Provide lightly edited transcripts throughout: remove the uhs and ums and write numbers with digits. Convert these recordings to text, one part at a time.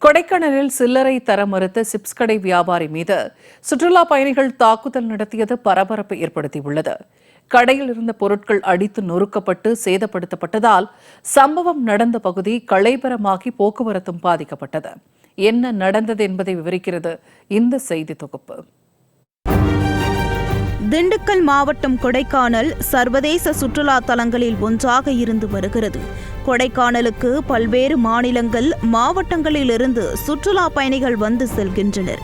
கொடைக்கானலில் சில்லறை தர மறுத்த சிப்ஸ் கடை வியாபாரி மீது சுற்றுலா பயணிகள் தாக்குதல் நடத்தியது பரபரப்பை ஏற்படுத்தியுள்ளது. கடையில் இருந்த பொருட்கள் அடித்து நொறுக்கப்பட்டு சேதப்படுத்தப்பட்டதால் சம்பவம் நடந்த பகுதி களைபரமாகி போக்குவரத்தும் பாதிக்கப்பட்டது. என்ன நடந்தது என்பதை விவரிக்கிறது இந்த செய்தி தொகுப்பு. திண்டுக்கல் மாவட்டம் கொடைக்கானல் சர்வதேச சுற்றுலா தலங்களில் ஒன்றாக இருந்து வருகிறது. கொடைக்கானலுக்கு பல்வேறு மாநிலங்கள் மாவட்டங்களிலிருந்து சுற்றுலா பயணிகள் வந்து செல்கின்றனர்.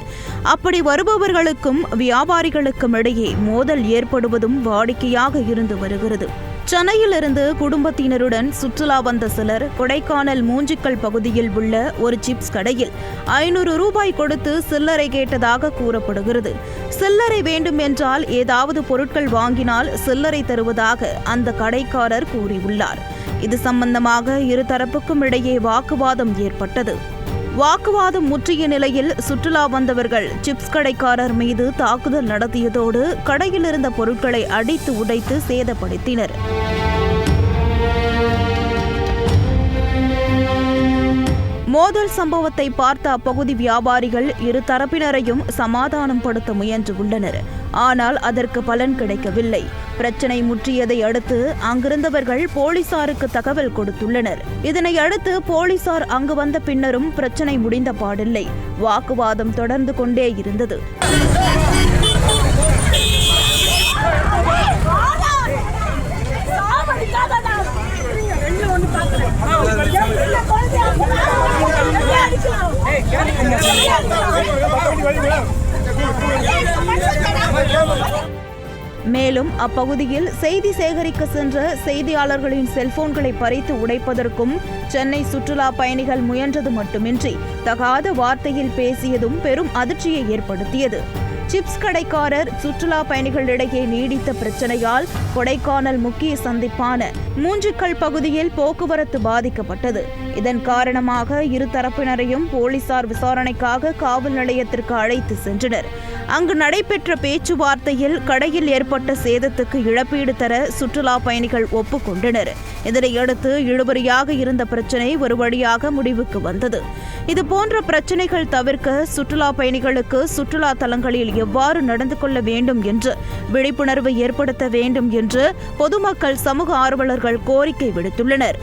அப்படி வருபவர்களுக்கும் வியாபாரிகளுக்கும் இடையே மோதல் ஏற்படுவதும் வாடிக்கையாக இருந்து வருகிறது. சென்னையிலிருந்து குடும்பத்தினருடன் சுற்றுலா வந்த சிலர் கொடைக்கானல் மூஞ்சிக்கல் பகுதியில் உள்ள ஒரு சிப்ஸ் கடையில் 500 ரூபாய் கொடுத்து சில்லறை கேட்டதாக கூறப்படுகிறது. சில்லறை வேண்டும் என்றால் ஏதாவது பொருட்கள் வாங்கினால் சில்லறை தருவதாக அந்த கடைக்காரர் கூறியுள்ளார். இது சம்பந்தமாக இருதரப்புக்கும் இடையே வாக்குவாதம் ஏற்பட்டது. வாக்குவாதம் முற்றிய நிலையில் சுற்றுலா வந்தவர்கள் சிப்ஸ் கடைக்காரர் மீது தாக்குதல் நடத்தியதோடு கடையில் இருந்த பொருட்களை அடித்து உடைத்து சேதப்படுத்தினர். மோதல் சம்பவத்தை பார்த்த அப்பகுதி வியாபாரிகள் இரு தரப்பினரையும் சமாதானம் படுத்த முயன்று உள்ளனர். ஆனால் அதற்கு பலன் கிடைக்கவில்லை. பிரச்சனை முற்றியதை அடுத்து அங்கிருந்தவர்கள் போலீசாருக்கு தகவல் கொடுத்துள்ளனர். இதனை அடுத்து போலீசார் அங்கு வந்த பின்னரும் பிரச்சனை முடிந்த பாடில்லை. வாக்குவாதம் தொடர்ந்து கொண்டே இருந்தது. மேலும் அப்பகுதியில் செய்தி சேகரிக்க சென்ற செய்தியாளர்களின் செல்போன்களை பறித்து உடைப்பதற்கும் சென்னை சுற்றுலா பயணிகள் முயன்றது மட்டுமின்றி தகாத வார்த்தையில் பேசியதும் பெரும் அதிர்ச்சியை ஏற்படுத்தியது. சிப்ஸ் கடைக்காரர் சுற்றுலா பயணிகளிடையே நீடித்த பிரச்சனையால் கொடைக்கானல் முக்கிய சந்திப்பான மூஞ்சிக்கல் பகுதியில் போக்குவரத்து பாதிக்கப்பட்டது. இதன் காரணமாக இரு தரப்பினரையும் போலீசார் விசாரணைக்காக காவல் நிலையத்திற்கு அழைத்து சென்றனர். அங்கு நடைபெற்ற பேச்சுவார்த்தையில் கடையில் ஏற்பட்ட சேதத்துக்கு இழப்பீடு தர சுற்றுலா பயணிகள் ஒப்புக்கொண்டனர். இதனையடுத்து இழுபறியாக இருந்த பிரச்சினை ஒரு வழியாக முடிவுக்கு வந்தது. இதுபோன்ற பிரச்சினைகள் தவிர்க்க சுற்றுலா பயணிகளுக்கு சுற்றுலா தலங்களில் எவ்வாறு நடந்து கொள்ள வேண்டும் என்று விழிப்புணர்வு ஏற்படுத்த வேண்டும் என்று பொதுமக்கள், சமூக ஆர்வலர்கள் கோரிக்கை விடுத்துள்ளனர்.